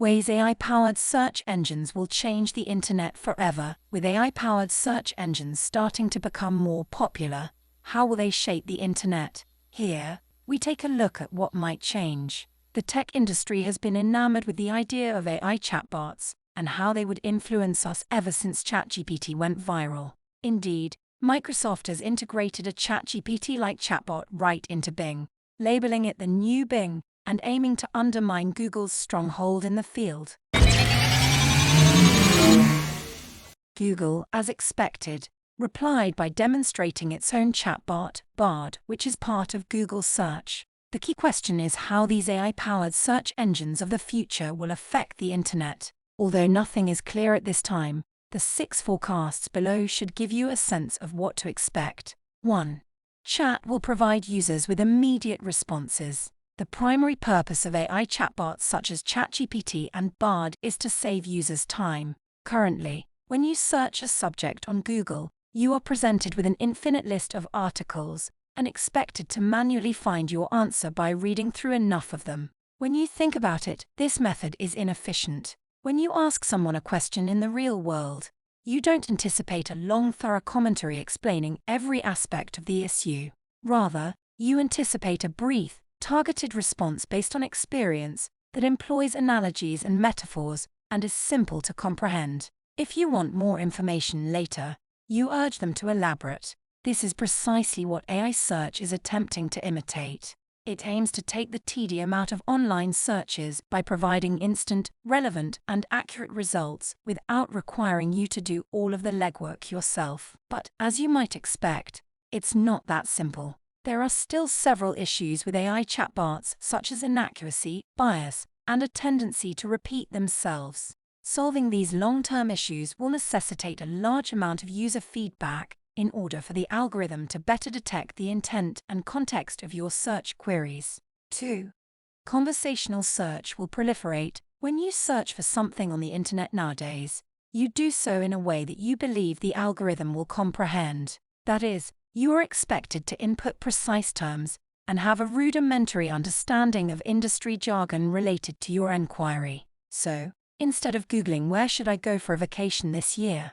Ways AI-powered search engines will change the internet forever. With AI-powered search engines starting to become more popular, how will they shape the internet? Here, we take a look at what might change. The tech industry has been enamored with the idea of AI chatbots and how they would influence us ever since ChatGPT went viral. Indeed, Microsoft has integrated a ChatGPT-like chatbot right into Bing, labeling it the new Bing, and aiming to undermine Google's stronghold in the field. Google, as expected, replied by demonstrating its own chatbot, Bard, which is part of Google Search. The key question is how these AI-powered search engines of the future will affect the internet. Although nothing is clear at this time, the 6 forecasts below should give you a sense of what to expect. 1. Chat will provide users with immediate responses. The primary purpose of AI chatbots such as ChatGPT and Bard is to save users time. Currently, when you search a subject on Google, you are presented with an infinite list of articles and expected to manually find your answer by reading through enough of them. When you think about it, this method is inefficient. When you ask someone a question in the real world, you don't anticipate a long, thorough commentary explaining every aspect of the issue. Rather, you anticipate a brief, targeted response based on experience that employs analogies and metaphors and is simple to comprehend. If you want more information later, you urge them to elaborate. This is precisely what AI search is attempting to imitate. It aims to take the tedium out of online searches by providing instant, relevant, and accurate results without requiring you to do all of the legwork yourself. But, as you might expect, it's not that simple. There are still several issues with AI chatbots, such as inaccuracy, bias, and a tendency to repeat themselves. Solving these long-term issues will necessitate a large amount of user feedback in order for the algorithm to better detect the intent and context of your search queries. 2. Conversational search will proliferate. When you search for something on the internet nowadays, you do so in a way that you believe the algorithm will comprehend. That is, you are expected to input precise terms and have a rudimentary understanding of industry jargon related to your enquiry. So, instead of Googling "where should I go for a vacation this year?",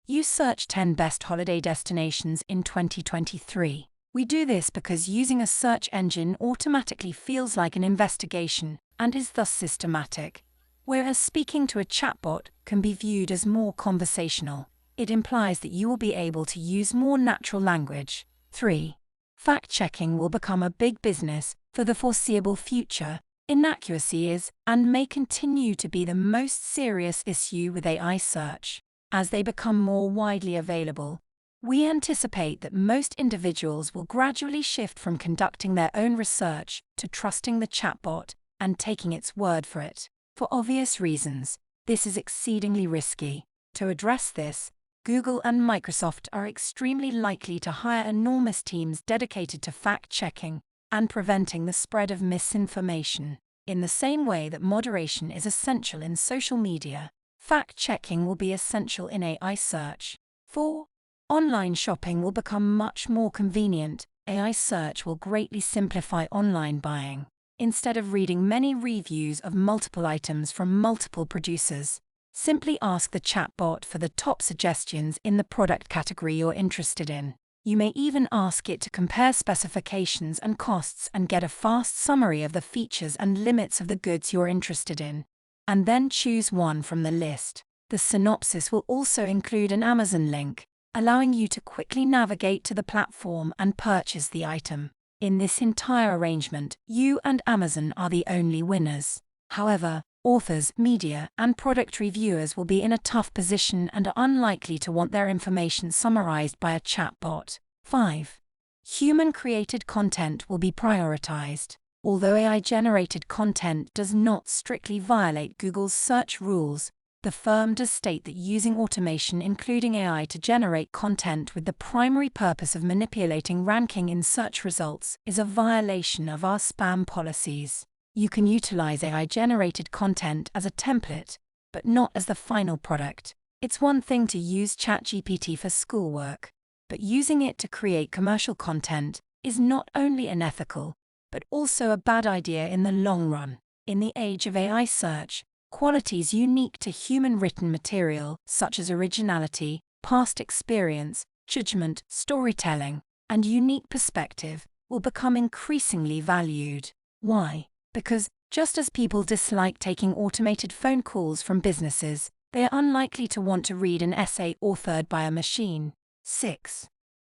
you search 10 best holiday destinations in 2023. We do this because using a search engine automatically feels like an investigation and is thus systematic, whereas speaking to a chatbot can be viewed as more conversational. It implies that you will be able to use more natural language. 3. Fact-checking will become a big business for the foreseeable future. Inaccuracy is, and may continue to be, the most serious issue with AI search. As they become more widely available, we anticipate that most individuals will gradually shift from conducting their own research to trusting the chatbot and taking its word for it. For obvious reasons, this is exceedingly risky. To address this, Google and Microsoft are extremely likely to hire enormous teams dedicated to fact-checking and preventing the spread of misinformation. In the same way that moderation is essential in social media, fact-checking will be essential in AI search. 4. Online shopping will become much more convenient. AI search will greatly simplify online buying. Instead of reading many reviews of multiple items from multiple producers, simply ask the chatbot for the top suggestions in the product category you're interested in. You may even ask it to compare specifications and costs and get a fast summary of the features and limits of the goods you're interested in, and then choose one from the list. The synopsis will also include an Amazon link, allowing you to quickly navigate to the platform and purchase the item. In this entire arrangement, you and Amazon are the only winners. However, authors, media, and product reviewers will be in a tough position and are unlikely to want their information summarized by a chatbot. 5. Human-created content will be prioritized. Although AI-generated content does not strictly violate Google's search rules, the firm does state that using automation including AI to generate content with the primary purpose of manipulating ranking in search results is a violation of our spam policies. You can utilize AI-generated content as a template, but not as the final product. It's one thing to use ChatGPT for schoolwork, but using it to create commercial content is not only unethical, but also a bad idea in the long run. In the age of AI search, qualities unique to human written material, such as originality, past experience, judgment, storytelling, and unique perspective, will become increasingly valued. Why? Because, just as people dislike taking automated phone calls from businesses, they are unlikely to want to read an essay authored by a machine. 6.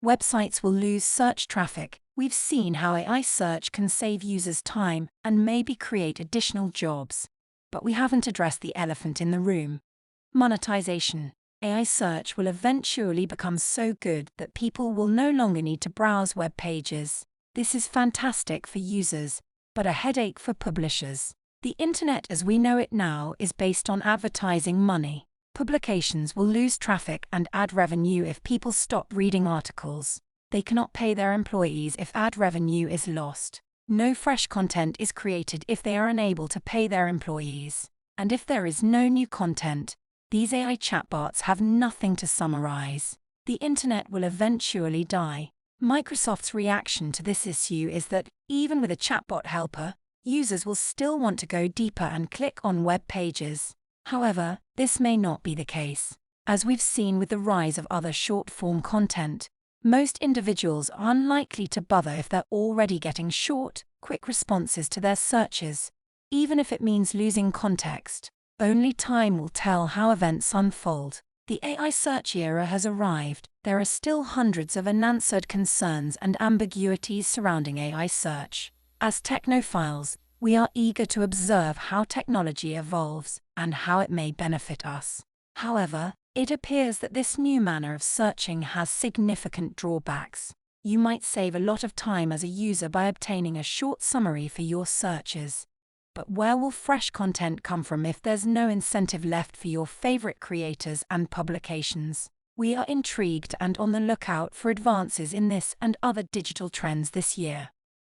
Websites will lose search traffic. We've seen how AI search can save users time and maybe create additional jobs. But we haven't addressed the elephant in the room. Monetization. AI search will eventually become so good that people will no longer need to browse web pages. This is fantastic for users, but a headache for publishers. The internet as we know it now is based on advertising money. Publications will lose traffic and ad revenue if people stop reading articles. They cannot pay their employees if ad revenue is lost. No fresh content is created if they are unable to pay their employees. And if there is no new content, these AI chatbots have nothing to summarize. The internet will eventually die. Microsoft's reaction to this issue is that, even with a chatbot helper, users will still want to go deeper and click on web pages. However, this may not be the case. As we've seen with the rise of other short-form content, most individuals are unlikely to bother if they're already getting short, quick responses to their searches, even if it means losing context. Only time will tell how events unfold. The AI search era has arrived. There are still hundreds of unanswered concerns and ambiguities surrounding AI search. As technophiles, we are eager to observe how technology evolves and how it may benefit us. However, it appears that this new manner of searching has significant drawbacks. You might save a lot of time as a user by obtaining a short summary for your searches. But where will fresh content come from if there's no incentive left for your favorite creators and publications? We are intrigued and on the lookout for advances in this and other digital trends this year.